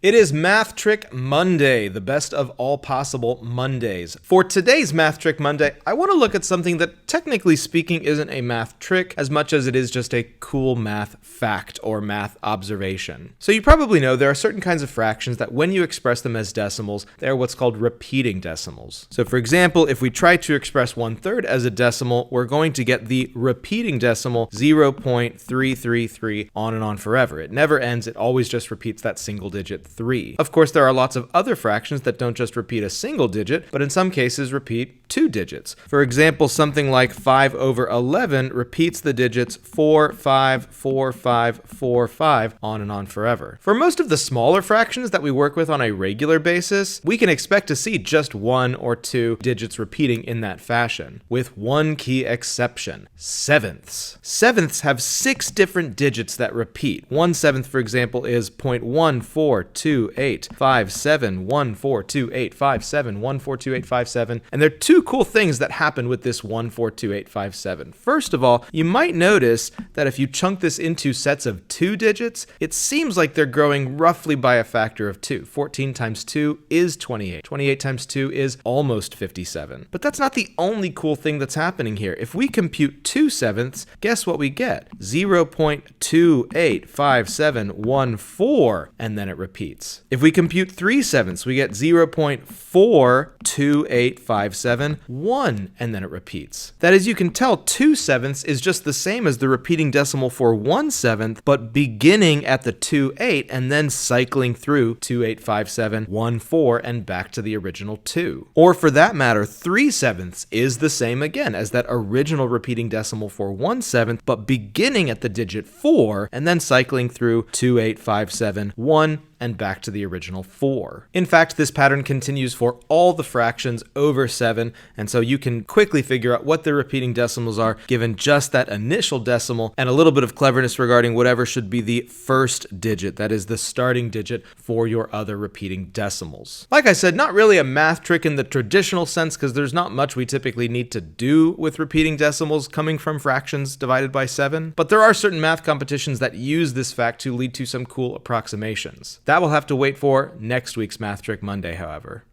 It is Math Trick Monday, the best of all possible Mondays. For today's Math Trick Monday, I want to look at something that technically speaking isn't a math trick as much as it is just a cool math fact or math observation. So you probably know there are certain kinds of fractions that when you express them as decimals, they are what's called repeating decimals. So for example, if we try to express 1/3 as a decimal, we're going to get the repeating decimal 0.333 on and on forever. It never ends, it always just repeats that single digit 3. Of course, there are lots of other fractions that don't just repeat a single digit, but in some cases repeat 2 digits. For example, something like 5/11 repeats the digits 4, 5, 4, 5, 4, 5, on and on forever. For most of the smaller fractions that we work with on a regular basis, we can expect to see just 1 or 2 digits repeating in that fashion, with one key exception: sevenths. Sevenths have 6 different digits that repeat. 1/7, for example, is 0.142857142857142857, and there are 2 cool things that happen with this 142857. First of all, you might notice that if you chunk this into sets of 2 digits, it seems like they're growing roughly by a factor of 2. 14 times 2 is 28. 28 times 2 is almost 57. But that's not the only cool thing that's happening here. If we compute 2 sevenths, guess what we get? 0.285714, and then it repeats. If we compute 3 sevenths, we get 0.428571, and then it repeats. That is, you can tell 2 sevenths is just the same as the repeating decimal for 1/7, but beginning at the 28 and then cycling through 285714 and back to the original 2. Or for that matter, 3 sevenths is the same again as that original repeating decimal for 1/7, but beginning at the digit 4 and then cycling through 285714 and back to the original 4. In fact, this pattern continues for all the fractions over 7, and so you can quickly figure out what the repeating decimals are given just that initial decimal and a little bit of cleverness regarding whatever should be the first digit, that is the starting digit for your other repeating decimals. Like I said, not really a math trick in the traditional sense because there's not much we typically need to do with repeating decimals coming from fractions divided by 7, but there are certain math competitions that use this fact to lead to some cool approximations. That will have to wait for next week's Math Trick Monday, however.